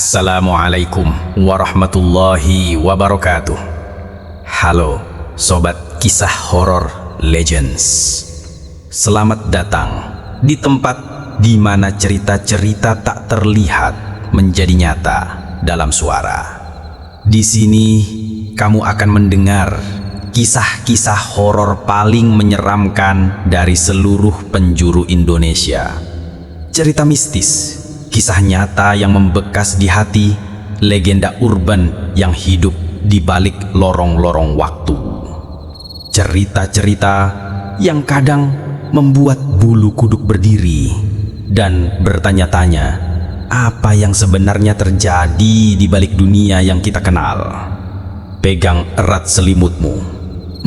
Assalamualaikum warahmatullahi wabarakatuh. Halo Sobat Kisah Horor Legends. Selamat datang di tempat di mana cerita-cerita tak terlihat menjadi nyata dalam suara. Di sini kamu akan mendengar kisah-kisah horor paling menyeramkan dari seluruh penjuru Indonesia. Cerita mistis, kisah nyata yang membekas di hati, legenda urban yang hidup di balik lorong-lorong waktu. Cerita-cerita yang kadang membuat bulu kuduk berdiri dan bertanya-tanya, apa yang sebenarnya terjadi di balik dunia yang kita kenal? Pegang erat selimutmu,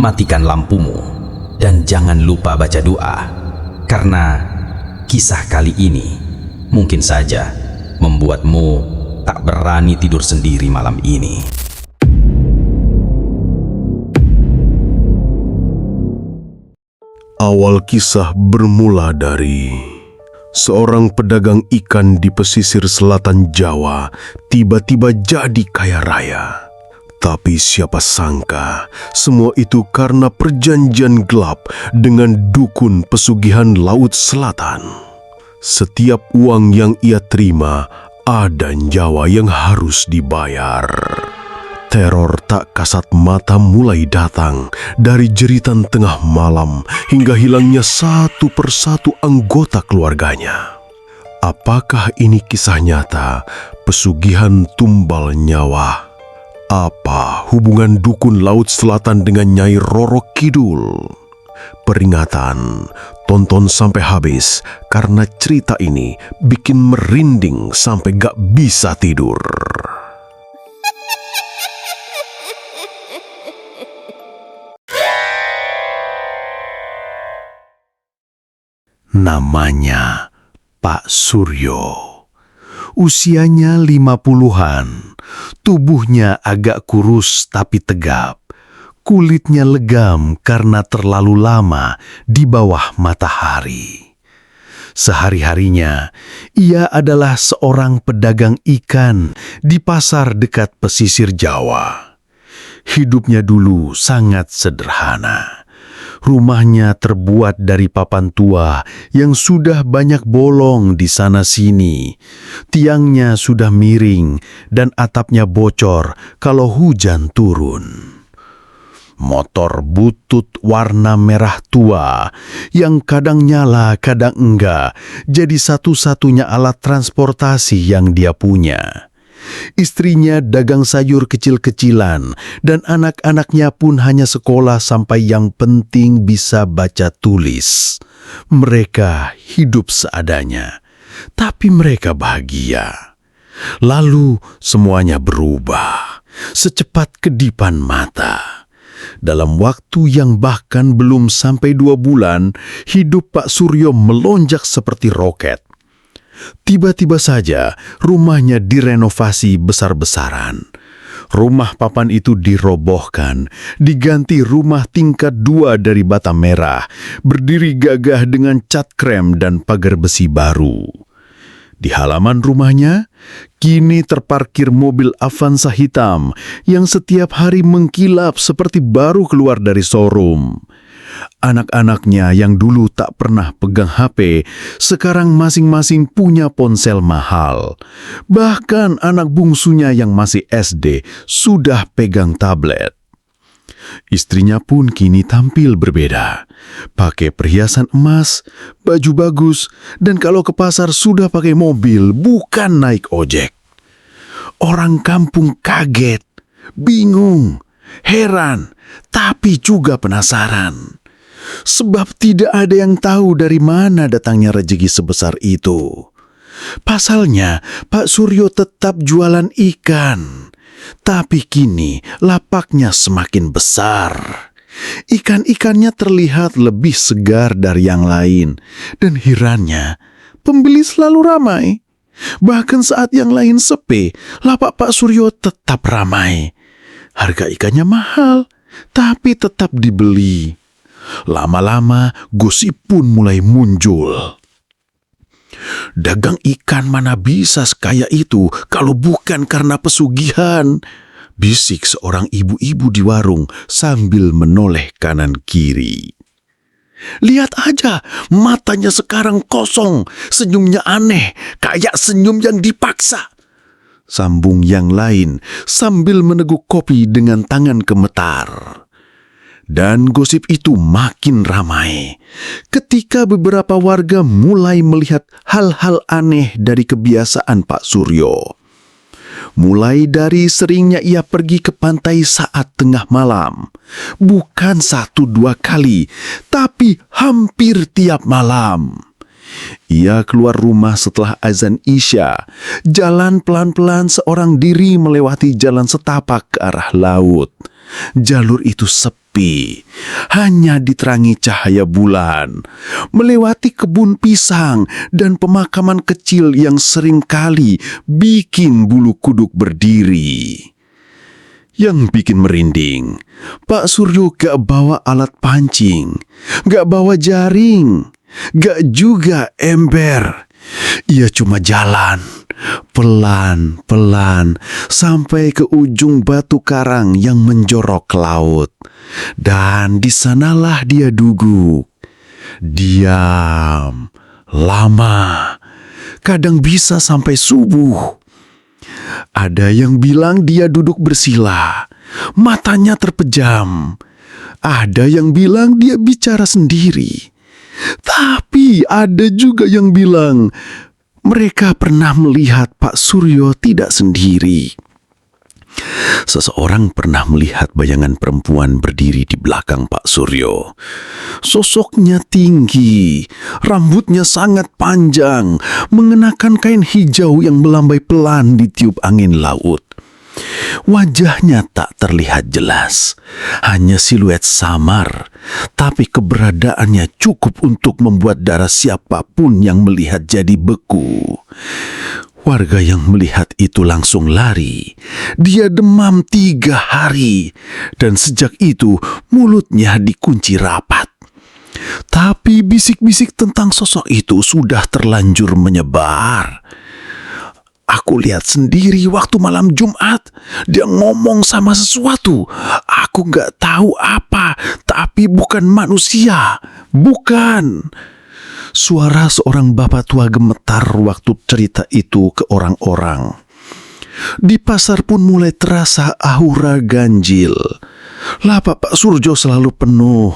matikan lampumu, dan jangan lupa baca doa, karena kisah kali ini mungkin saja membuatmu tak berani tidur sendiri malam ini. Awal kisah bermula dari seorang pedagang ikan di pesisir selatan Jawa tiba-tiba jadi kaya raya. Tapi siapa sangka semua itu karena perjanjian gelap dengan dukun pesugihan Laut Selatan. Setiap uang yang ia terima, ada nyawa yang harus dibayar. Teror tak kasat mata mulai datang dari jeritan tengah malam hingga hilangnya satu persatu anggota keluarganya. Apakah ini kisah nyata pesugihan tumbal nyawa? Apa hubungan dukun Laut Selatan dengan Nyai Roro Kidul? Peringatan, tonton sampai habis karena cerita ini bikin merinding sampai gak bisa tidur. Namanya Pak Suryo. Usianya 50-an, tubuhnya agak kurus tapi tegap. Kulitnya legam karena terlalu lama di bawah matahari. Sehari-harinya, ia adalah seorang pedagang ikan di pasar dekat pesisir Jawa. Hidupnya dulu sangat sederhana. Rumahnya terbuat dari papan tua yang sudah banyak bolong di sana-sini. Tiangnya sudah miring dan atapnya bocor kalau hujan turun. Motor butut warna merah tua yang kadang nyala, kadang enggak, jadi satu-satunya alat transportasi yang dia punya. Istrinya dagang sayur kecil-kecilan dan anak-anaknya pun hanya sekolah sampai yang penting bisa baca tulis. Mereka hidup seadanya, tapi mereka bahagia. Lalu semuanya berubah secepat kedipan mata. Dalam waktu yang bahkan belum sampai 2 bulan, hidup Pak Suryo melonjak seperti roket. Tiba-tiba saja rumahnya direnovasi besar-besaran. Rumah papan itu dirobohkan, diganti rumah tingkat 2 dari bata merah, berdiri gagah dengan cat krem dan pagar besi baru. Di halaman rumahnya, kini terparkir mobil Avanza hitam yang setiap hari mengkilap seperti baru keluar dari showroom. Anak-anaknya yang dulu tak pernah pegang HP, sekarang masing-masing punya ponsel mahal. Bahkan anak bungsunya yang masih SD sudah pegang tablet. Istrinya pun kini tampil berbeda. Pakai perhiasan emas, baju bagus, dan kalau ke pasar sudah pakai mobil, bukan naik ojek. Orang kampung kaget, bingung, heran, tapi juga penasaran. Sebab tidak ada yang tahu dari mana datangnya rezeki sebesar itu. Pasalnya, Pak Suryo tetap jualan ikan. Tapi kini lapaknya semakin besar. Ikan-ikannya terlihat lebih segar dari yang lain. Dan herannya, pembeli selalu ramai. Bahkan saat yang lain sepi, lapak Pak Suryo tetap ramai. Harga ikannya mahal, tapi tetap dibeli. Lama-lama gosip pun mulai muncul. Dagang ikan mana bisa sekaya itu kalau bukan karena pesugihan, bisik seorang ibu-ibu di warung sambil menoleh kanan kiri. Lihat aja, matanya sekarang kosong, senyumnya aneh, kayak senyum yang dipaksa. Sambung yang lain sambil meneguk kopi dengan tangan gemetar. Dan gosip itu makin ramai ketika beberapa warga mulai melihat hal-hal aneh dari kebiasaan Pak Suryo. Mulai dari seringnya ia pergi ke pantai saat tengah malam. Bukan 1-2 kali, tapi hampir tiap malam. Ia keluar rumah setelah azan Isya, jalan pelan-pelan seorang diri melewati jalan setapak ke arah laut. Jalur itu sepi, hanya diterangi cahaya bulan, melewati kebun pisang dan pemakaman kecil yang seringkali bikin bulu kuduk berdiri. Yang bikin merinding, Pak Suryo gak bawa alat pancing, gak bawa jaring, gak juga ember. Ia cuma jalan, pelan-pelan, sampai ke ujung batu karang yang menjorok ke laut. Dan di sanalah dia duduk. Diam, lama, kadang bisa sampai subuh. Ada yang bilang dia duduk bersila, matanya terpejam. Ada yang bilang dia bicara sendiri. Tapi ada juga yang bilang mereka pernah melihat Pak Suryo tidak sendiri. Seseorang pernah melihat bayangan perempuan berdiri di belakang Pak Suryo. Sosoknya tinggi, rambutnya sangat panjang, mengenakan kain hijau yang melambai pelan ditiup angin laut. Wajahnya tak terlihat jelas, hanya siluet samar, tapi keberadaannya cukup untuk membuat darah siapapun yang melihat jadi beku. Warga yang melihat itu langsung lari. Dia demam 3 hari, dan sejak itu mulutnya dikunci rapat. Tapi bisik-bisik tentang sosok itu sudah terlanjur menyebar. Aku lihat sendiri waktu malam Jumat, dia ngomong sama sesuatu. Aku gak tahu apa, tapi bukan manusia. Bukan. Suara seorang bapak tua gemetar waktu cerita itu ke orang-orang. Di pasar pun mulai terasa aura ganjil. Lapak Pak Suryo selalu penuh,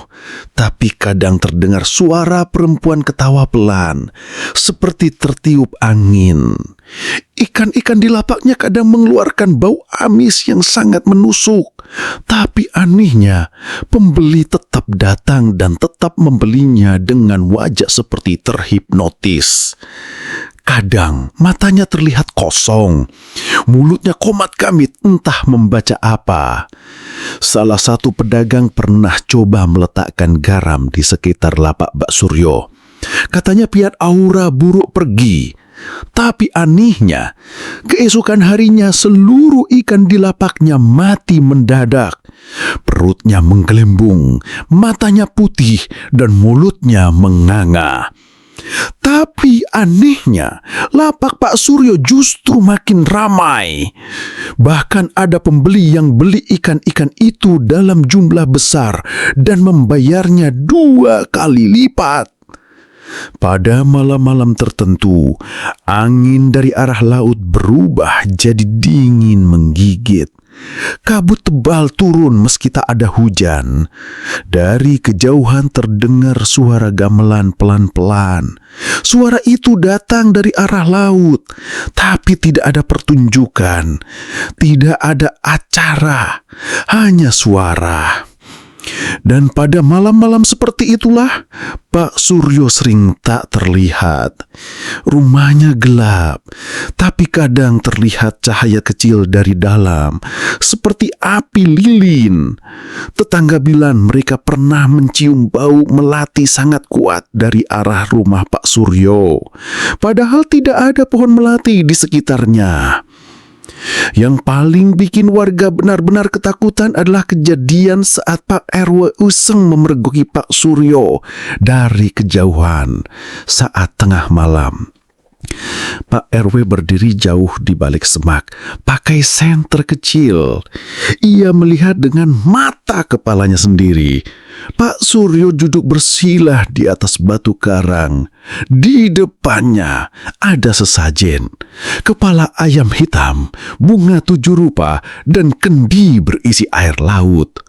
tapi kadang terdengar suara perempuan ketawa pelan, seperti tertiup angin. Ikan-ikan di lapaknya kadang mengeluarkan bau amis yang sangat menusuk. Tapi anehnya, pembeli tetap datang dan tetap membelinya dengan wajah seperti terhipnotis. Kadang matanya terlihat kosong, mulutnya komat kamit entah membaca apa. Salah satu pedagang pernah coba meletakkan garam di sekitar lapak Pak Suryo. Katanya biar aura buruk pergi. Tapi anehnya, keesokan harinya seluruh ikan di lapaknya mati mendadak. Perutnya menggelembung, matanya putih, dan mulutnya menganga. Tapi anehnya, lapak Pak Suryo justru makin ramai. Bahkan ada pembeli yang beli ikan-ikan itu dalam jumlah besar dan membayarnya 2 kali lipat. Pada malam-malam tertentu, angin dari arah laut berubah jadi dingin menggigit. Kabut tebal turun meski tak ada hujan. Dari kejauhan terdengar suara gamelan pelan-pelan. Suara itu datang dari arah laut, tapi tidak ada pertunjukan, tidak ada acara, hanya suara. Dan pada malam-malam seperti itulah Pak Suryo sering tak terlihat. Rumahnya gelap, tapi kadang terlihat cahaya kecil dari dalam, seperti api lilin. Tetangga bilang mereka pernah mencium bau melati sangat kuat dari arah rumah Pak Suryo. Padahal tidak ada pohon melati di sekitarnya. Yang paling bikin warga benar-benar ketakutan adalah kejadian saat Pak RW Useng memergoki Pak Suryo dari kejauhan saat tengah malam. Pak RW berdiri jauh di balik semak, pakai senter kecil. Ia melihat dengan mata kepalanya sendiri. Pak Suryo duduk bersilah di atas batu karang. Di depannya ada sesajen, kepala ayam hitam, bunga 7 rupa, dan kendi berisi air laut.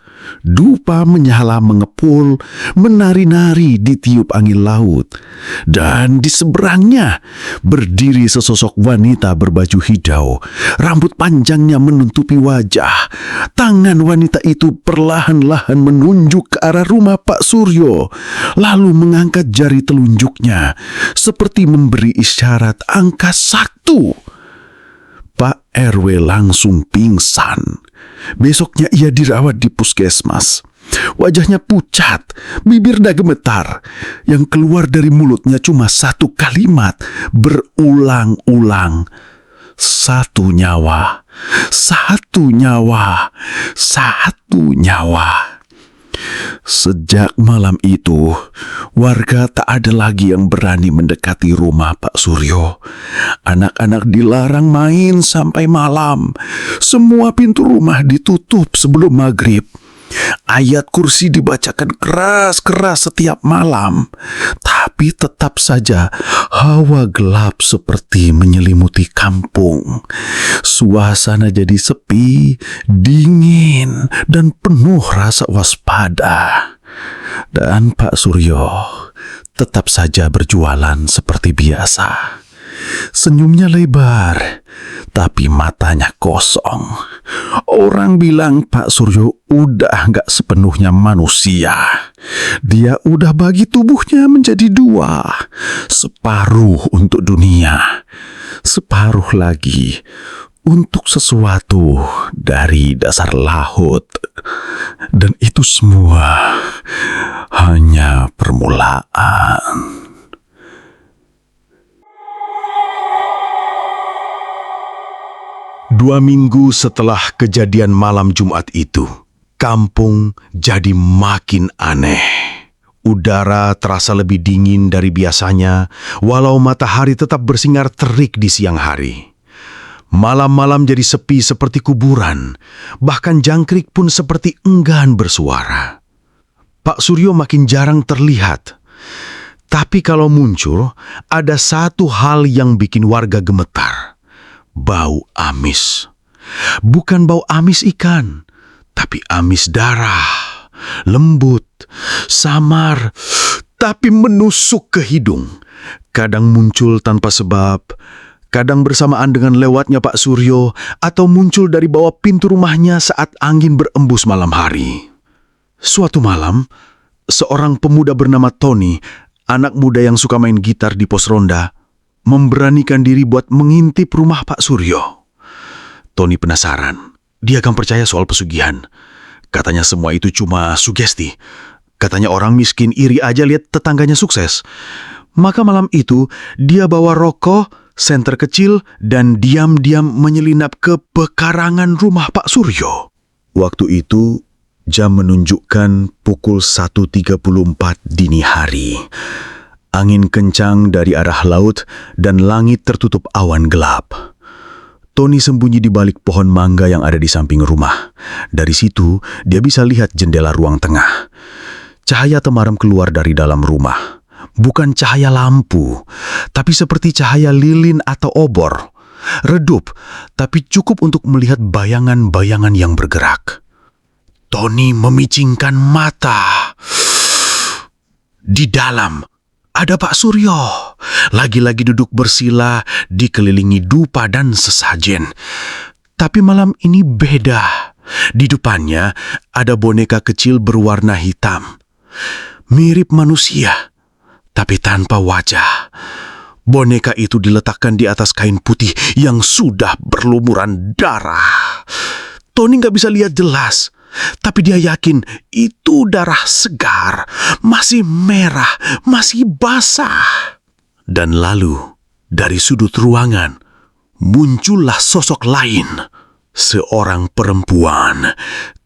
Dupa menyala mengepul, menari-nari ditiup angin laut. Dan di seberangnya berdiri sesosok wanita berbaju hijau. Rambut panjangnya menutupi wajah. Tangan wanita itu perlahan-lahan menunjuk ke arah rumah Pak Suryo, lalu mengangkat jari telunjuknya seperti memberi isyarat angka 1. Pak RW langsung pingsan. Besoknya ia dirawat di puskesmas. Wajahnya pucat, bibir dah gemetar. Yang keluar dari mulutnya cuma 1 kalimat berulang-ulang. 1 nyawa, 1 nyawa, 1 nyawa. Sejak malam itu, warga tak ada lagi yang berani mendekati rumah Pak Suryo. Anak-anak dilarang main sampai malam. Semua pintu rumah ditutup sebelum maghrib. Ayat kursi dibacakan keras-keras setiap malam. Tapi tetap saja hawa gelap seperti menyelimuti kampung. Suasana jadi sepi, dingin, dan penuh rasa waspada. Dan Pak Suryo tetap saja berjualan seperti biasa. Senyumnya lebar, tapi matanya kosong. Orang bilang Pak Suryo udah gak sepenuhnya manusia. Dia udah bagi tubuhnya menjadi 2. Separuh untuk dunia, separuh lagi untuk sesuatu dari dasar laut. Dan itu semua hanya permulaan. 2 minggu setelah kejadian malam Jumat itu, kampung jadi makin aneh. Udara terasa lebih dingin dari biasanya, walau matahari tetap bersinar terik di siang hari. Malam-malam jadi sepi seperti kuburan, bahkan jangkrik pun seperti enggan bersuara. Pak Suryo makin jarang terlihat. Tapi kalau muncul, ada satu hal yang bikin warga gemetar. Bau amis. Bukan bau amis ikan, tapi amis darah. Lembut, samar, tapi menusuk ke hidung. Kadang muncul tanpa sebab, kadang bersamaan dengan lewatnya Pak Suryo, atau muncul dari bawah pintu rumahnya saat angin berembus malam hari. Suatu malam, seorang pemuda bernama Tony, anak muda yang suka main gitar di pos ronda, memberanikan diri buat mengintip rumah Pak Suryo. Tony penasaran. Dia akan percaya soal pesugihan. Katanya semua itu cuma sugesti. Katanya orang miskin iri aja lihat tetangganya sukses. Maka malam itu, dia bawa rokok, senter kecil, dan diam-diam menyelinap ke pekarangan rumah Pak Suryo. Waktu itu, jam menunjukkan pukul 1.34 dini hari. Angin kencang dari arah laut dan langit tertutup awan gelap. Tony sembunyi di balik pohon mangga yang ada di samping rumah. Dari situ, dia bisa lihat jendela ruang tengah. Cahaya temaram keluar dari dalam rumah. Bukan cahaya lampu, tapi seperti cahaya lilin atau obor. Redup, tapi cukup untuk melihat bayangan-bayangan yang bergerak. Tony memicingkan mata. Di dalam ada Pak Suryo, lagi-lagi duduk bersila dikelilingi dupa dan sesajen. Tapi malam ini beda. Di depannya ada boneka kecil berwarna hitam. Mirip manusia, tapi tanpa wajah. Boneka itu diletakkan di atas kain putih yang sudah berlumuran darah. Tony gak bisa lihat jelas. Tapi dia yakin itu darah segar, masih merah, masih basah. Dan lalu, dari sudut ruangan, muncullah sosok lain. Seorang perempuan,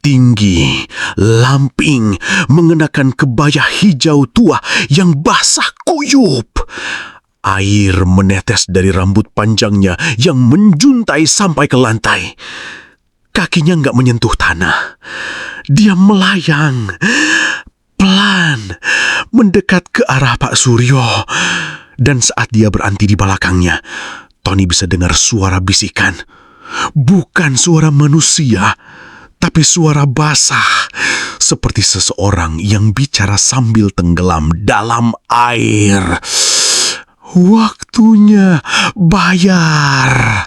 tinggi, lamping, mengenakan kebaya hijau tua yang basah kuyup. Air menetes dari rambut panjangnya yang menjuntai sampai ke lantai. Kakinya nggak menyentuh tanah. Dia melayang pelan mendekat ke arah Pak Suryo. Dan saat dia berhenti di belakangnya, Tony bisa dengar suara bisikan. Bukan suara manusia, tapi suara basah, seperti seseorang yang bicara sambil tenggelam dalam air. Waktunya bayar.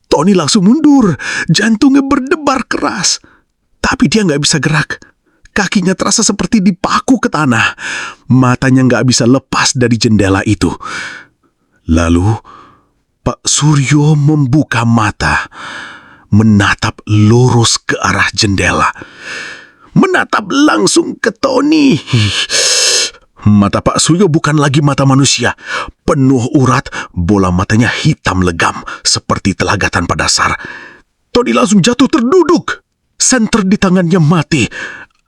Tony langsung mundur, jantungnya berdebar keras. Tapi dia nggak bisa gerak. Kakinya terasa seperti dipaku ke tanah. Matanya nggak bisa lepas dari jendela itu. Lalu, Pak Suryo membuka mata, menatap lurus ke arah jendela. Menatap langsung ke Tony. Mata Pak Suryo bukan lagi mata manusia. Penuh urat, bola matanya hitam legam, seperti telaga tanpa dasar. Tony langsung jatuh terduduk. Senter di tangannya mati.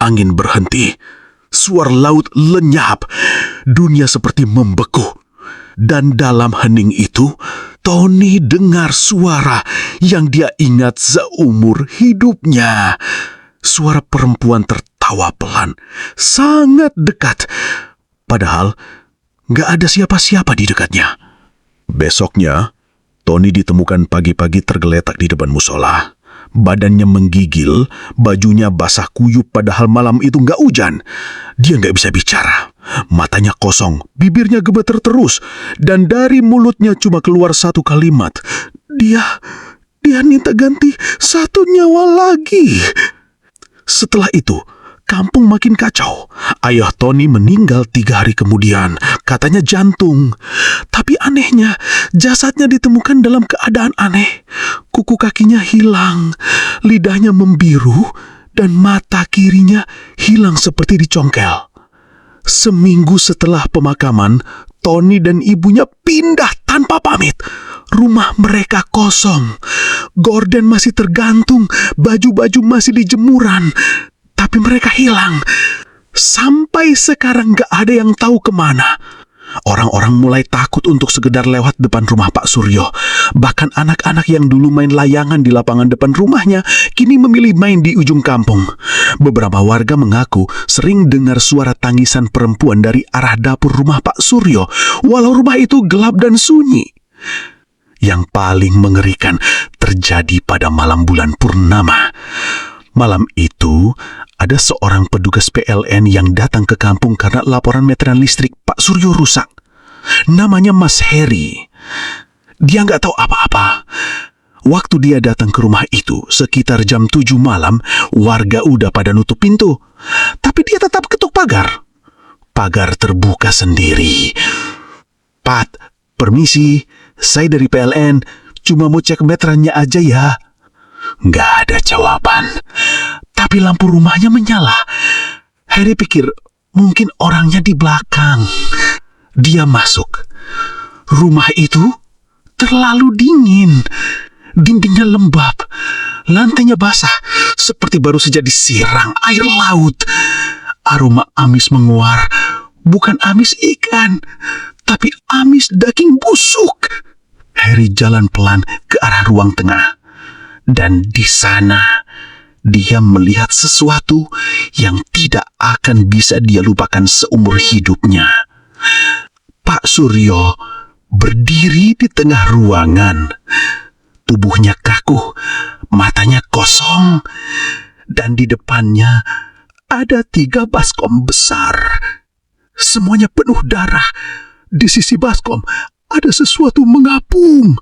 Angin berhenti. Suara laut lenyap. Dunia seperti membeku. Dan dalam hening itu, Tony dengar suara yang dia ingat seumur hidupnya. Suara perempuan tertawa pelan, sangat dekat. Padahal nggak ada siapa-siapa di dekatnya. Besoknya, Tony ditemukan pagi-pagi tergeletak di depan musola. Badannya menggigil, bajunya basah kuyup padahal malam itu nggak hujan. Dia nggak bisa bicara. Matanya kosong, bibirnya gemeter terus. Dan dari mulutnya cuma keluar satu kalimat. Dia minta ganti 1 nyawa lagi. Setelah itu, kampung makin kacau. Ayah Tony meninggal 3 hari kemudian. Katanya jantung. Tapi anehnya, jasadnya ditemukan dalam keadaan aneh. Kuku kakinya hilang, lidahnya membiru, dan mata kirinya hilang seperti dicongkel. Seminggu setelah pemakaman, Tony dan ibunya pindah tanpa pamit. Rumah mereka kosong. Gorden masih tergantung, baju-baju masih di jemuran. Tapi mereka hilang. Sampai sekarang gak ada yang tahu kemana. Orang-orang mulai takut untuk sekedar lewat depan rumah Pak Suryo. Bahkan anak-anak yang dulu main layangan di lapangan depan rumahnya, kini memilih main di ujung kampung. Beberapa warga mengaku sering dengar suara tangisan perempuan dari arah dapur rumah Pak Suryo, walau rumah itu gelap dan sunyi. Yang paling mengerikan terjadi pada malam bulan purnama. Malam itu, ada seorang petugas PLN yang datang ke kampung karena laporan meteran listrik Pak Suryo rusak. Namanya Mas Heri. Dia nggak tahu apa-apa. Waktu dia datang ke rumah itu, sekitar jam 7 malam, warga udah pada nutup pintu. Tapi dia tetap ketuk pagar. Pagar terbuka sendiri. Pat, permisi, saya dari PLN, cuma mau cek meterannya aja ya. Nggak ada jawaban. Tapi lampu rumahnya menyala. Harry pikir mungkin orangnya di belakang. Dia masuk. Rumah itu terlalu dingin. Dindingnya lembab. Lantainya basah, seperti baru saja disiram air laut. Aroma amis menguar. Bukan amis ikan, tapi amis daging busuk. Harry jalan pelan ke arah ruang tengah. Dan di sana, dia melihat sesuatu yang tidak akan bisa dia lupakan seumur hidupnya. Pak Suryo berdiri di tengah ruangan. Tubuhnya kaku, matanya kosong, dan di depannya ada 3 baskom besar. Semuanya penuh darah. Di sisi baskom ada sesuatu mengapung.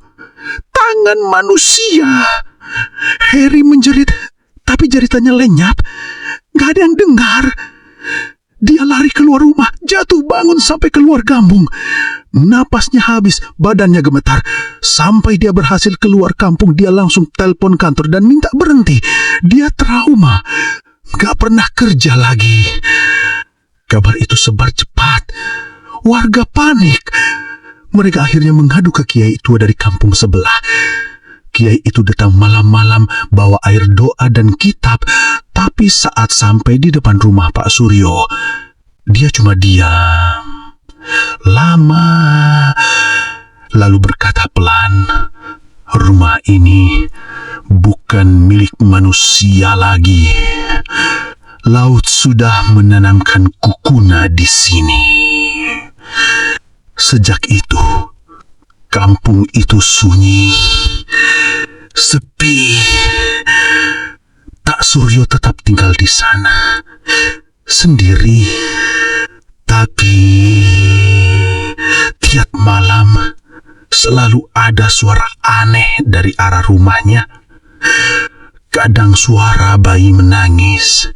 Tangan manusia. Harry menjerit, tapi jeritannya lenyap. Gak ada yang dengar. Dia lari keluar rumah, jatuh bangun sampai keluar kampung. Napasnya habis, badannya gemetar. Sampai dia berhasil keluar kampung, dia langsung telepon kantor dan minta berhenti. Dia trauma, gak pernah kerja lagi. Kabar itu sebar cepat. Warga panik. Mereka akhirnya mengadu ke kiai tua dari kampung sebelah. Kiai itu datang malam-malam bawa air doa dan kitab. Tapi saat sampai di depan rumah Pak Suryo, dia cuma diam. Lama, lalu berkata pelan, "Rumah ini bukan milik manusia lagi. Laut sudah menanamkan kukuna di sini." Sejak itu, kampung itu sunyi, sepi. Tak Suryo tetap tinggal di sana, sendiri. Tapi tiap malam selalu ada suara aneh dari arah rumahnya. Kadang suara bayi menangis,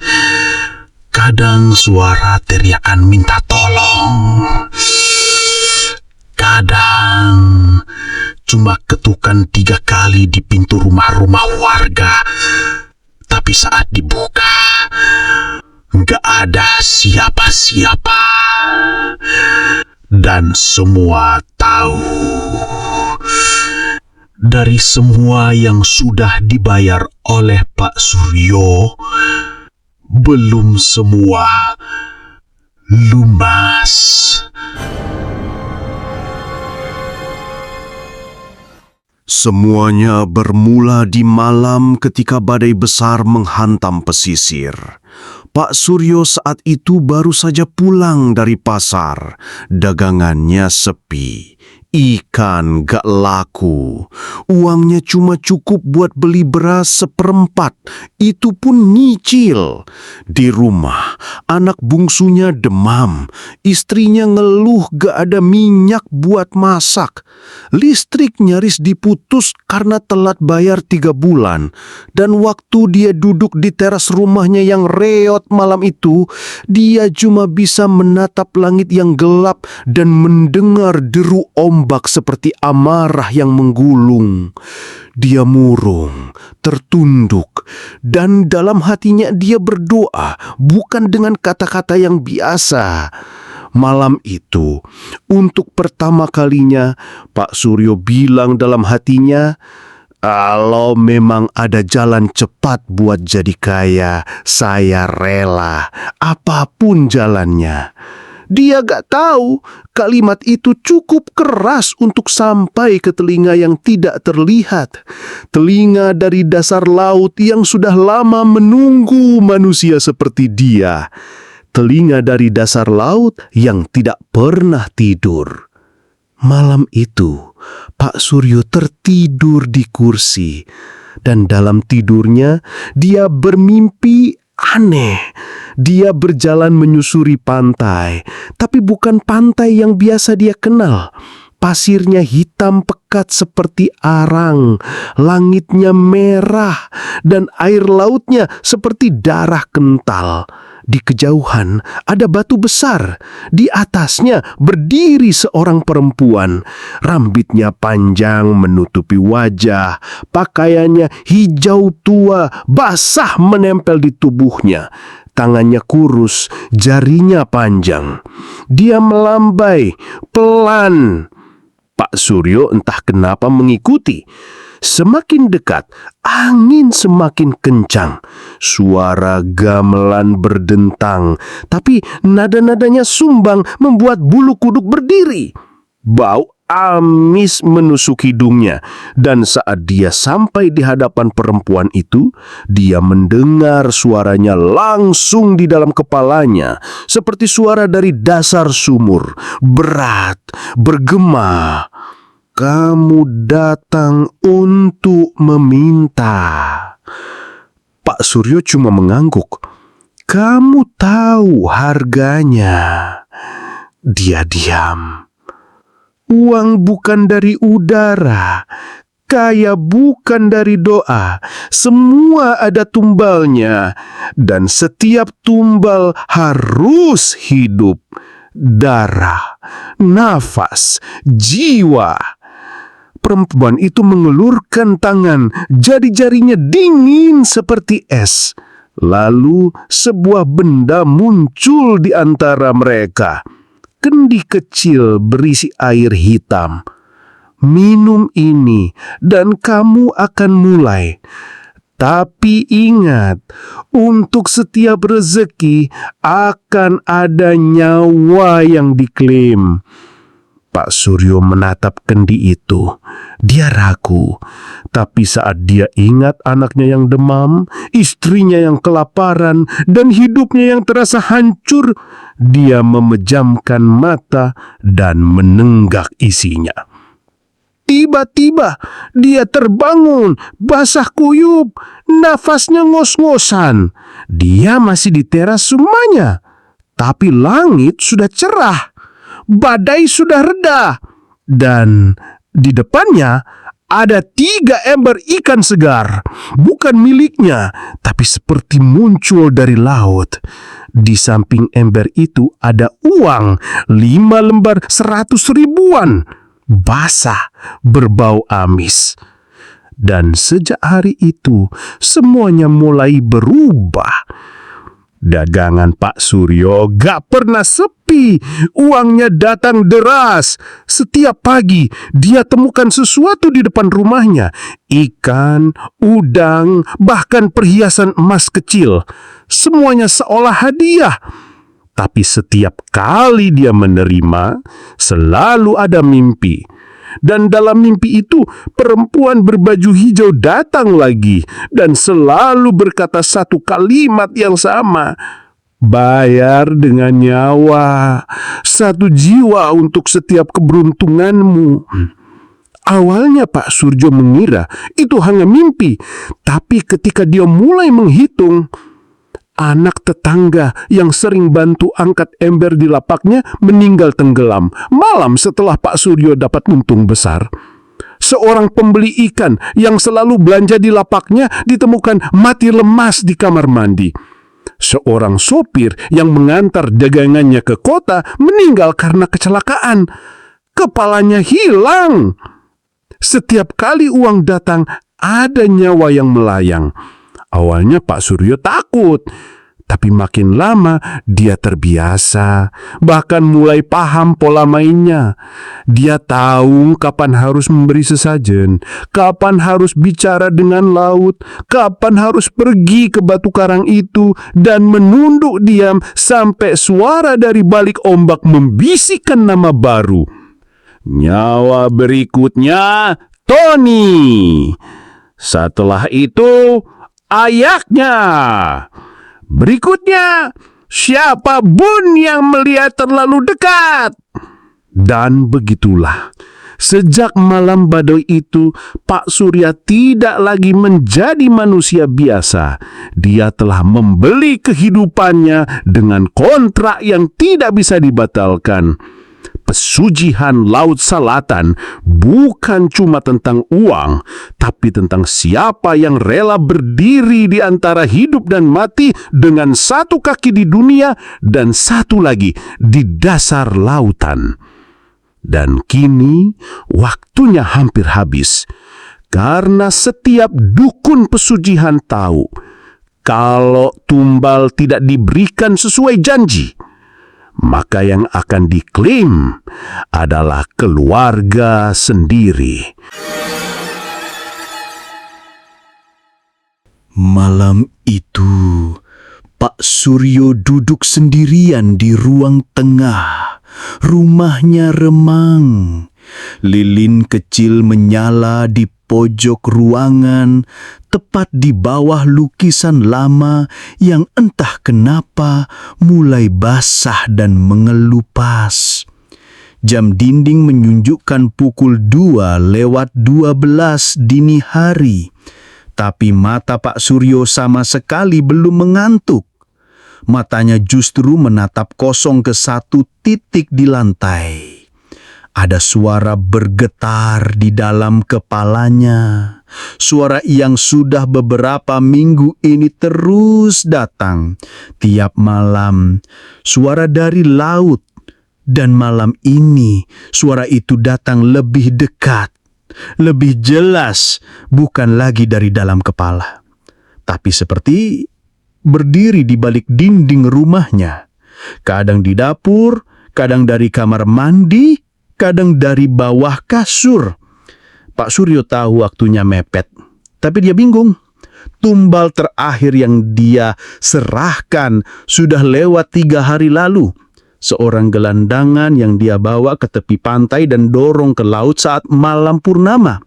kadang suara teriakan minta tolong, kadang cuma ketukan 3 kali di pintu rumah-rumah warga. Tapi saat dibuka, nggak ada siapa-siapa. Dan semua tahu, dari semua yang sudah dibayar oleh Pak Suryo, belum semua lumas. Semuanya bermula di malam ketika badai besar menghantam pesisir. Pak Suryo saat itu baru saja pulang dari pasar. Dagangannya sepi. Ikan gak laku. Uangnya cuma cukup buat beli beras 1/4. Itu pun nyicil. Di rumah, anak bungsunya demam. Istrinya ngeluh gak ada minyak buat masak. Listrik nyaris diputus karena telat bayar 3 bulan. Dan waktu dia duduk di teras rumahnya yang reot malam itu, dia cuma bisa menatap langit yang gelap dan mendengar deru ombak seperti amarah yang menggulung. Dia murung, tertunduk, dan dalam hatinya dia berdoa, bukan dengan kata-kata yang biasa. Malam itu, untuk pertama kalinya, Pak Suryo bilang dalam hatinya, "Kalau memang ada jalan cepat buat jadi kaya, saya rela, apapun jalannya." Dia gak tahu kalimat itu cukup keras untuk sampai ke telinga yang tidak terlihat. Telinga dari dasar laut yang sudah lama menunggu manusia seperti dia. Telinga dari dasar laut yang tidak pernah tidur. Malam itu, Pak Suryo tertidur di kursi. Dan dalam tidurnya, dia bermimpi aneh. Dia berjalan menyusuri pantai, tapi bukan pantai yang biasa dia kenal. Pasirnya hitam pekat seperti arang, langitnya merah, dan air lautnya seperti darah kental. Di kejauhan ada batu besar. Di atasnya berdiri seorang perempuan. Rambutnya panjang menutupi wajah. Pakaiannya hijau tua, basah menempel di tubuhnya. Tangannya kurus, jarinya panjang. Dia melambai, pelan. Pak Suryo entah kenapa mengikuti. Semakin dekat, angin semakin kencang. Suara gamelan berdentang, tapi nada-nadanya sumbang membuat bulu kuduk berdiri. Bau amis menusuk hidungnya, dan saat dia sampai di hadapan perempuan itu, dia mendengar suaranya langsung di dalam kepalanya, seperti suara dari dasar sumur, berat, bergema. "Kamu datang untuk meminta." Pak Suryo cuma mengangguk. "Kamu tahu harganya." Dia diam. Uang bukan dari udara, kaya bukan dari doa. Semua ada tumbalnya, dan setiap tumbal harus hidup. Darah, nafas, jiwa. Perempuan itu mengelurkan tangan, jari-jarinya dingin seperti es. Lalu sebuah benda muncul di antara mereka. Kendi kecil berisi air hitam. "Minum ini dan kamu akan mulai. Tapi ingat, untuk setiap rezeki akan ada nyawa yang diklaim." Pak Suryo menatap kendi itu, dia ragu. Tapi saat dia ingat anaknya yang demam, istrinya yang kelaparan, dan hidupnya yang terasa hancur, dia memejamkan mata dan menenggak isinya. Tiba-tiba dia terbangun, basah kuyup, nafasnya ngos-ngosan. Dia masih di teras rumahnya, tapi langit sudah cerah, badai sudah reda, dan di depannya ada 3 ember ikan segar, bukan miliknya, tapi seperti muncul dari laut. Di samping ember itu ada uang 5 lembar 100 ribuan, basah, berbau amis. Dan sejak hari itu, semuanya mulai berubah. Dagangan Pak Suryo gak pernah sepi, uangnya datang deras. Setiap pagi dia temukan sesuatu di depan rumahnya, ikan, udang, bahkan perhiasan emas kecil. Semuanya seolah hadiah. Tapi setiap kali dia menerima, selalu ada mimpi. Dan dalam mimpi itu, perempuan berbaju hijau datang lagi dan selalu berkata satu kalimat yang sama. Bayar dengan nyawa, 1 jiwa untuk setiap keberuntunganmu. Awalnya Pak Suryo mengira itu hanya mimpi, tapi ketika dia mulai menghitung, anak tetangga yang sering bantu angkat ember di lapaknya meninggal tenggelam malam setelah Pak Suryo dapat untung besar. Seorang pembeli ikan yang selalu belanja di lapaknya ditemukan mati lemas di kamar mandi. Seorang sopir yang mengantar dagangannya ke kota meninggal karena kecelakaan. Kepalanya hilang. Setiap kali uang datang, ada nyawa yang melayang. Awalnya Pak Suryo takut, tapi makin lama dia terbiasa, bahkan mulai paham pola mainnya. Dia tahu kapan harus memberi sesajen, kapan harus bicara dengan laut, kapan harus pergi ke batu karang itu dan menunduk diam sampai suara dari balik ombak membisikkan nama baru. Nyawa berikutnya, Tony. Setelah itu, ayahnya. Berikutnya, siapapun yang melihat terlalu dekat. Dan begitulah. Sejak malam badai itu, Pak Surya tidak lagi menjadi manusia biasa. Dia telah membeli kehidupannya dengan kontrak yang tidak bisa dibatalkan. Pesugihan Laut Selatan bukan cuma tentang uang, tapi tentang siapa yang rela berdiri di antara hidup dan mati dengan 1 kaki di dunia dan 1 lagi di dasar lautan. Dan kini waktunya hampir habis, karena setiap dukun pesugihan tahu kalau tumbal tidak diberikan sesuai janji, maka yang akan diklaim adalah keluarga sendiri. Malam itu, Pak Suryo duduk sendirian di ruang tengah. Rumahnya remang. Lilin kecil menyala di pojok ruangan, tepat di bawah lukisan lama yang entah kenapa mulai basah dan mengelupas. Jam dinding menunjukkan pukul 2:12 dini hari, tapi mata Pak Suryo sama sekali belum mengantuk. Matanya justru menatap kosong ke 1 titik di lantai. Ada suara bergetar di dalam kepalanya. Suara yang sudah beberapa minggu ini terus datang. Tiap malam, suara dari laut. Dan malam ini, suara itu datang lebih dekat. Lebih jelas, bukan lagi dari dalam kepala. Tapi seperti berdiri di balik dinding rumahnya. Kadang di dapur, kadang dari kamar mandi, kadang dari bawah kasur. Pak Suryo tahu waktunya mepet, tapi dia bingung. Tumbal terakhir yang dia serahkan sudah lewat 3 hari lalu. seorang gelandangan yang dia bawa ke tepi pantai dan dorong ke laut saat malam purnama.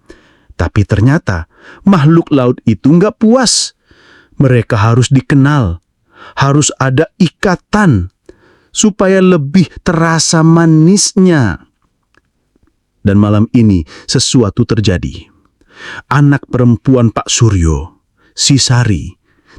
Tapi ternyata makhluk laut itu nggak puas. Mereka harus dikenal, harus ada ikatan, supaya lebih terasa manisnya. Dan malam ini sesuatu terjadi. Anak perempuan Pak Suryo, si Sari,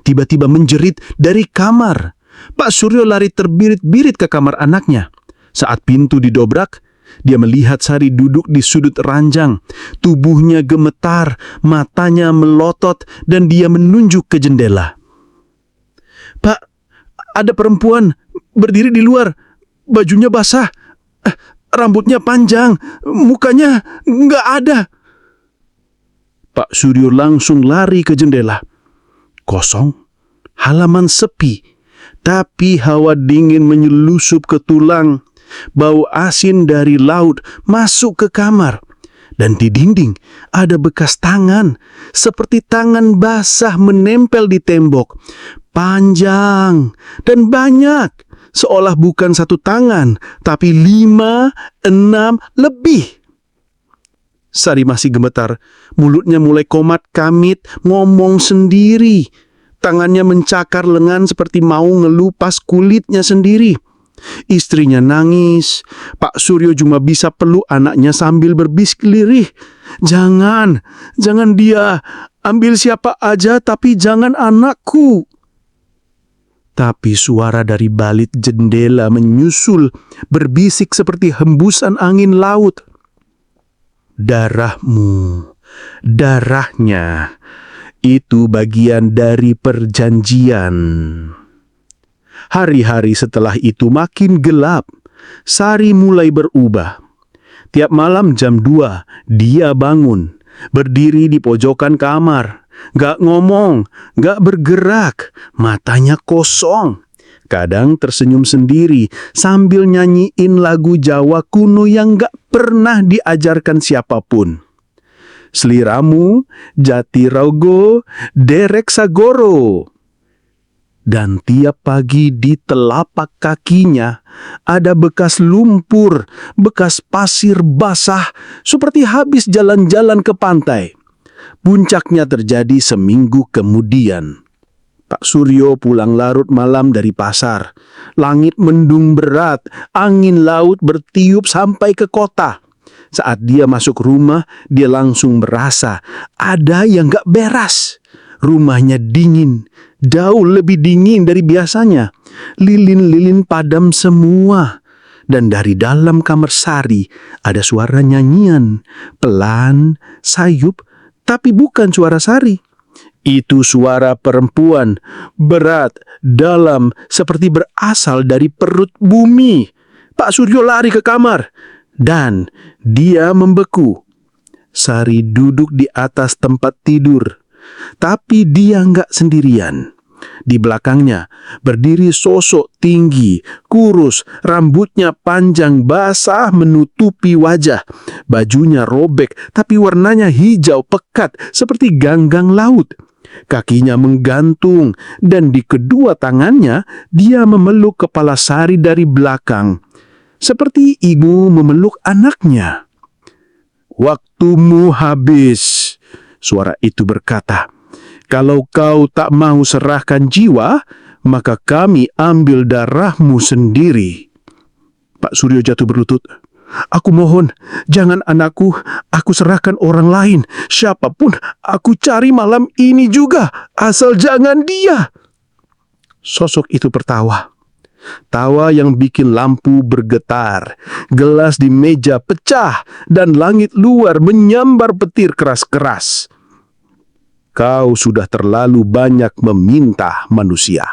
tiba-tiba menjerit dari kamar. Pak Suryo lari terbirit-birit ke kamar anaknya. Saat pintu didobrak, dia melihat Sari duduk di sudut ranjang. Tubuhnya gemetar, matanya melotot, dan dia menunjuk ke jendela. "Pak, ada perempuan berdiri di luar. Bajunya basah, rambutnya panjang, mukanya nggak ada." Pak Suryo langsung lari ke jendela. Kosong, halaman sepi, tapi hawa dingin menyelusup ke tulang. Bau asin dari laut masuk ke kamar. Dan di dinding ada bekas tangan, seperti tangan basah menempel di tembok. Panjang dan banyak, seolah bukan satu tangan, tapi 5, 6, lebih. Sari masih gemetar, mulutnya mulai komat kamit, ngomong sendiri. Tangannya mencakar lengan seperti mau ngelupas kulitnya sendiri. Istrinya nangis. Pak Suryo cuma bisa peluk anaknya sambil berbisik lirih. Jangan dia. Ambil siapa aja tapi jangan anakku." Tapi suara dari balik jendela menyusul, berbisik seperti hembusan angin laut. "Darahmu, darahnya, itu bagian dari perjanjian." Hari-hari setelah itu makin gelap. Sari mulai berubah. Tiap malam jam 2, dia bangun, berdiri di pojokan kamar. Gak ngomong, gak bergerak, matanya kosong. Kadang tersenyum sendiri sambil nyanyiin lagu Jawa kuno yang gak pernah diajarkan siapapun. "Sliramu, Jatirogo, Derek Sagoro." Dan tiap pagi di telapak kakinya ada bekas lumpur, bekas pasir basah, seperti habis jalan-jalan ke pantai. Puncaknya terjadi seminggu kemudian. Pak Suryo pulang larut malam dari pasar. Langit mendung berat, angin laut bertiup sampai ke kota. Saat dia masuk rumah, dia langsung merasa ada yang gak beres. Rumahnya dingin, jauh lebih dingin dari biasanya. Lilin-lilin padam semua. Dan dari dalam kamar Sari ada suara nyanyian, pelan, sayup, tapi bukan suara Sari. Itu suara perempuan, berat, dalam, seperti berasal dari perut bumi. Pak Suryo lari ke kamar, dan dia membeku. Sari duduk di atas tempat tidur. Tapi dia nggak sendirian. Di belakangnya berdiri sosok tinggi, kurus, rambutnya panjang basah menutupi wajah. Bajunya robek, tapi warnanya hijau pekat seperti ganggang laut. Kakinya menggantung, dan di kedua tangannya dia memeluk kepala Sari dari belakang, seperti ibu memeluk anaknya. "Waktumu habis," suara itu berkata. "Kalau kau tak mau serahkan jiwa, maka kami ambil darahmu sendiri." Pak Suryo jatuh berlutut. "Aku mohon, jangan anakku, aku serahkan orang lain. Siapapun aku cari malam ini juga, asal jangan dia." Sosok itu tertawa. Tawa yang bikin lampu bergetar, gelas di meja pecah, dan langit luar menyambar petir keras-keras. "Kau sudah terlalu banyak meminta manusia.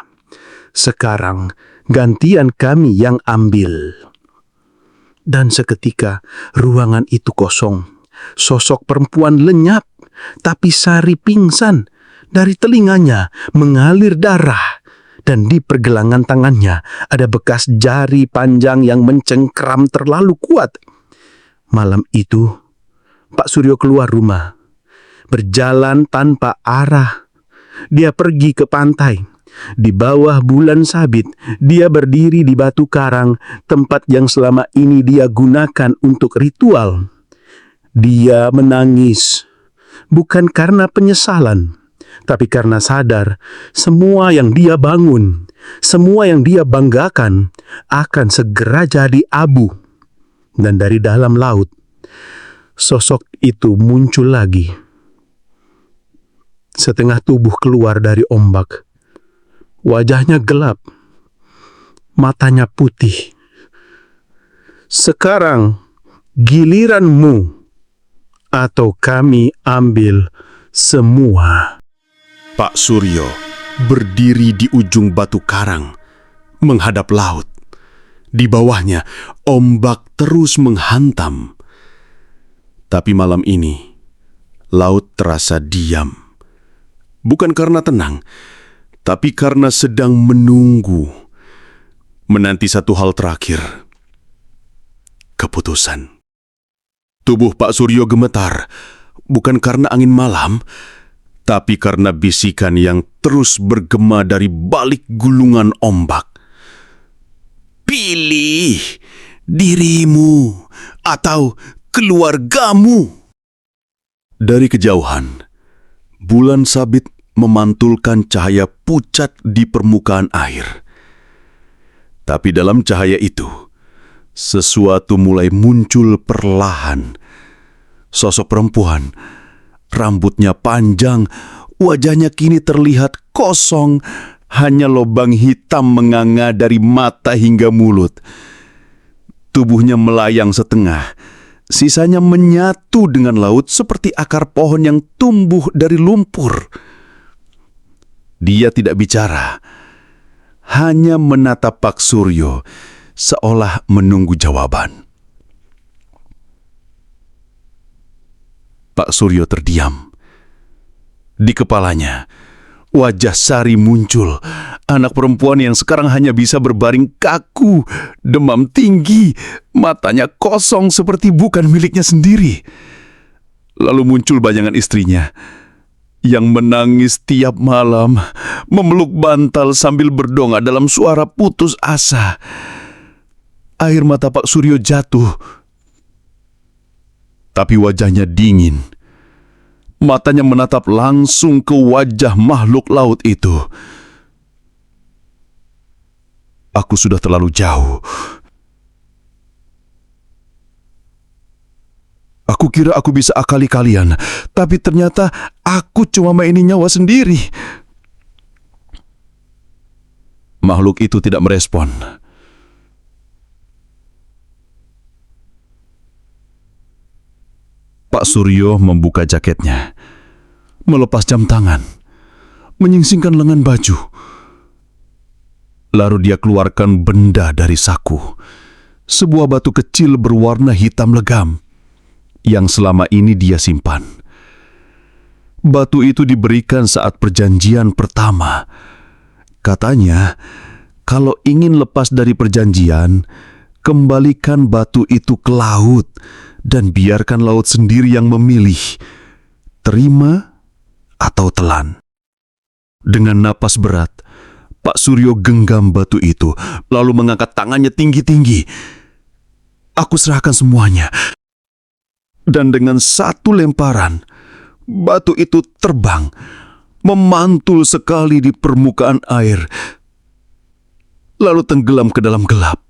Sekarang gantian kami yang ambil." Dan seketika ruangan itu kosong. Sosok perempuan lenyap, tapi Sari pingsan. Dari telinganya mengalir darah, dan di pergelangan tangannya ada bekas jari panjang yang mencengkram terlalu kuat. Malam itu, Pak Suryo keluar rumah, berjalan tanpa arah. Dia pergi ke pantai. Di bawah bulan sabit, dia berdiri di batu karang, tempat yang selama ini dia gunakan untuk ritual. Dia menangis, bukan karena penyesalan, tapi karena sadar semua yang dia bangun, semua yang dia banggakan akan segera jadi abu. Dan dari dalam laut, sosok itu muncul lagi. Setengah tubuh keluar dari ombak. Wajahnya gelap, matanya putih. Sekarang giliranmu, atau kami ambil semua. Pak Suryo berdiri di ujung batu karang, menghadap laut. Di bawahnya, ombak terus menghantam. Tapi malam ini, laut terasa diam. Bukan karena tenang, tapi karena sedang menunggu, menanti satu hal terakhir, keputusan. Tubuh Pak Suryo gemetar, bukan karena angin malam, tapi karena bisikan yang terus bergema dari balik gulungan ombak. Pilih dirimu atau keluargamu. Dari kejauhan, bulan sabit memantulkan cahaya pucat di permukaan air. Tapi dalam cahaya itu, sesuatu mulai muncul perlahan. Sosok perempuan, rambutnya panjang, wajahnya kini terlihat kosong, hanya lubang hitam menganga dari mata hingga mulut. Tubuhnya melayang setengah, sisanya menyatu dengan laut seperti akar pohon yang tumbuh dari lumpur. Dia tidak bicara, hanya menatap Pak Suryo seolah menunggu jawaban. Pak Suryo terdiam. Di kepalanya, wajah Sari muncul, anak perempuan yang sekarang hanya bisa berbaring kaku, demam tinggi, matanya kosong seperti bukan miliknya sendiri. Lalu muncul bayangan istrinya, yang menangis tiap malam, memeluk bantal sambil berdongak dalam suara putus asa. Air mata Pak Suryo jatuh, tapi wajahnya dingin. Matanya menatap langsung ke wajah makhluk laut itu. Aku sudah terlalu jauh. Aku kira aku bisa akali kalian, tapi ternyata aku cuma mainin nyawa sendiri. Makhluk itu tidak merespon. Pak Suryo membuka jaketnya, melepas jam tangan, menyingsingkan lengan baju. Lalu dia keluarkan benda dari saku, sebuah batu kecil berwarna hitam legam yang selama ini dia simpan. Batu itu diberikan saat perjanjian pertama. Katanya, kalau ingin lepas dari perjanjian, kembalikan batu itu ke laut dan biarkan laut sendiri yang memilih, terima atau telan. Dengan napas berat, Pak Suryo genggam batu itu, lalu mengangkat tangannya tinggi-tinggi. Aku serahkan semuanya. Dan dengan satu lemparan, batu itu terbang, memantul sekali di permukaan air, lalu tenggelam ke dalam gelap.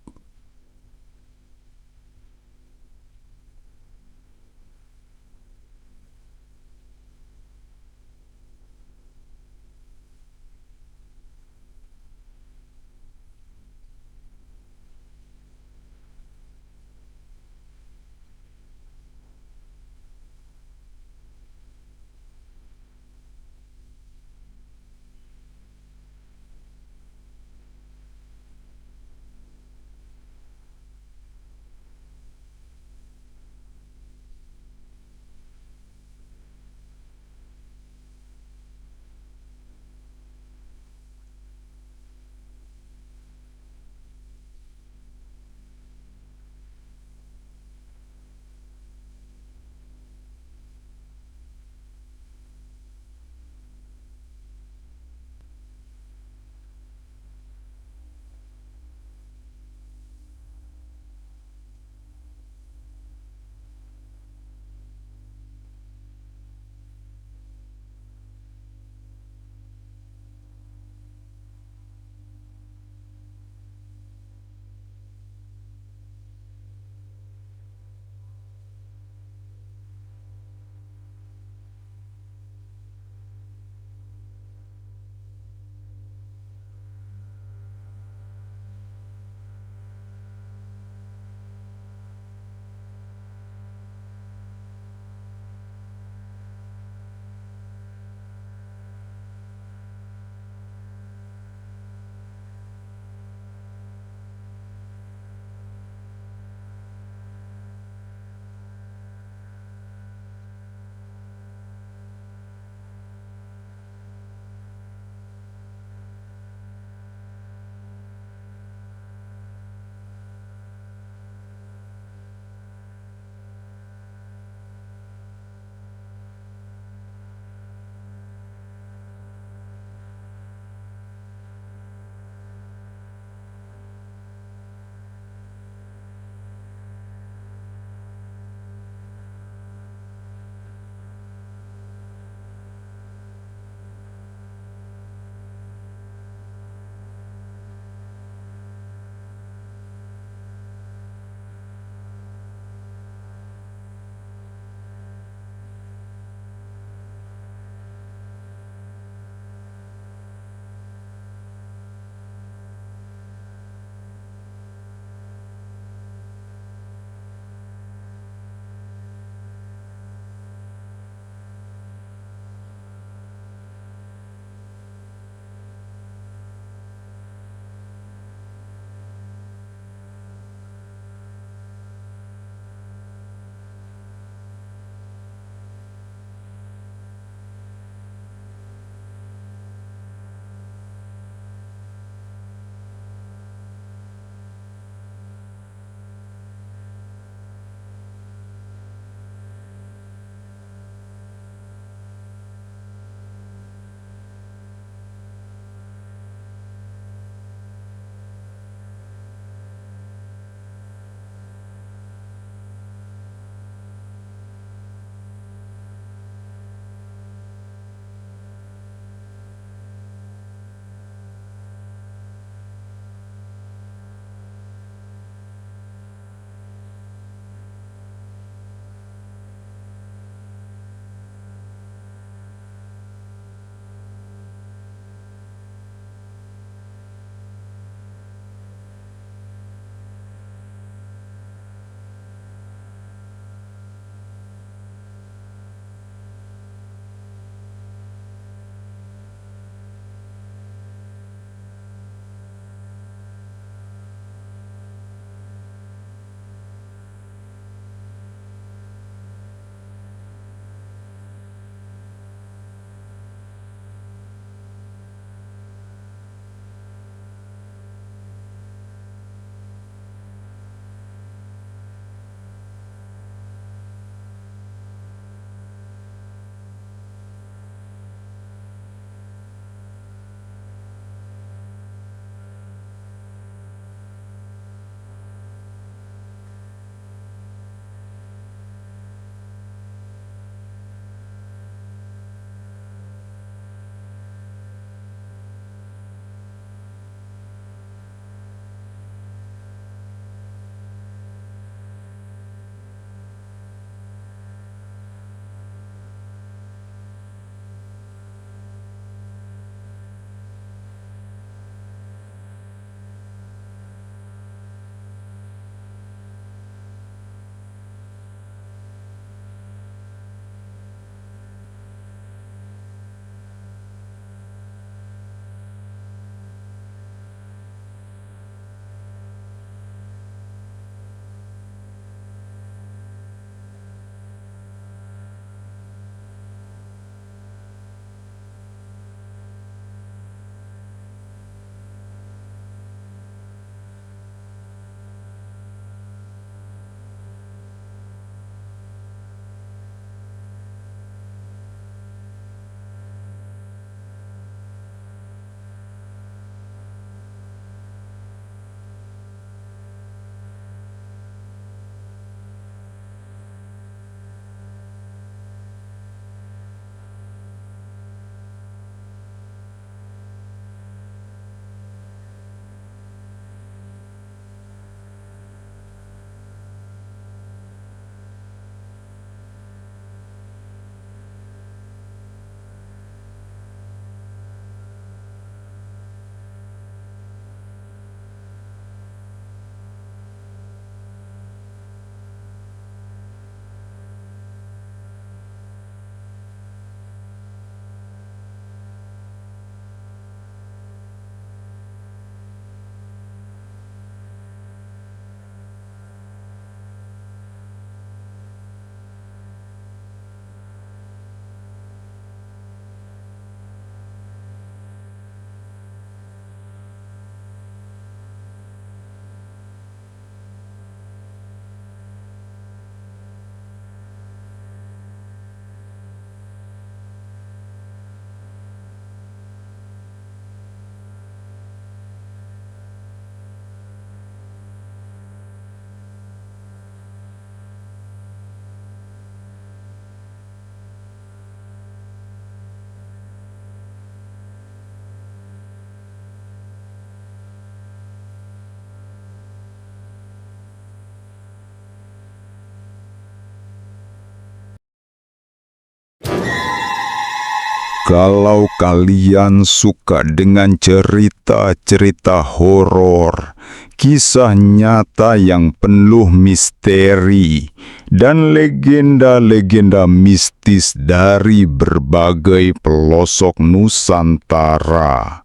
Kalau kalian suka dengan cerita-cerita horor, kisah nyata yang penuh misteri, dan legenda-legenda mistis dari berbagai pelosok Nusantara,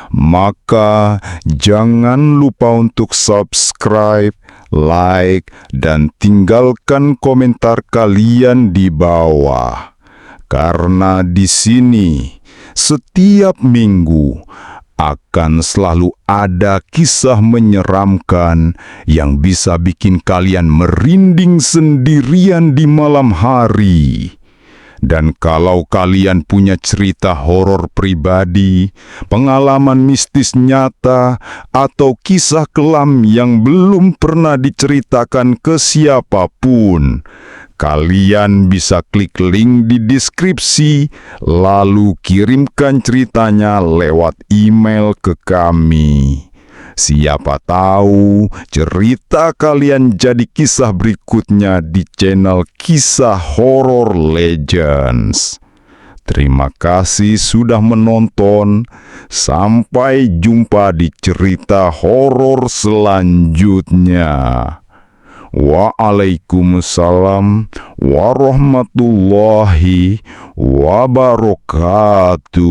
maka jangan lupa untuk subscribe, like, dan tinggalkan komentar kalian di bawah. Karena di sini setiap minggu akan selalu ada kisah menyeramkan yang bisa bikin kalian merinding sendirian di malam hari. Dan kalau kalian punya cerita horor pribadi, pengalaman mistis nyata, atau kisah kelam yang belum pernah diceritakan ke siapapun, kalian bisa klik link di deskripsi, lalu kirimkan ceritanya lewat email ke kami. Siapa tahu cerita kalian jadi kisah berikutnya di channel Kisah Horor Legends. Terima kasih sudah menonton. Sampai jumpa di cerita horor selanjutnya. Waalaikumsalam warahmatullahi wabarakatuh.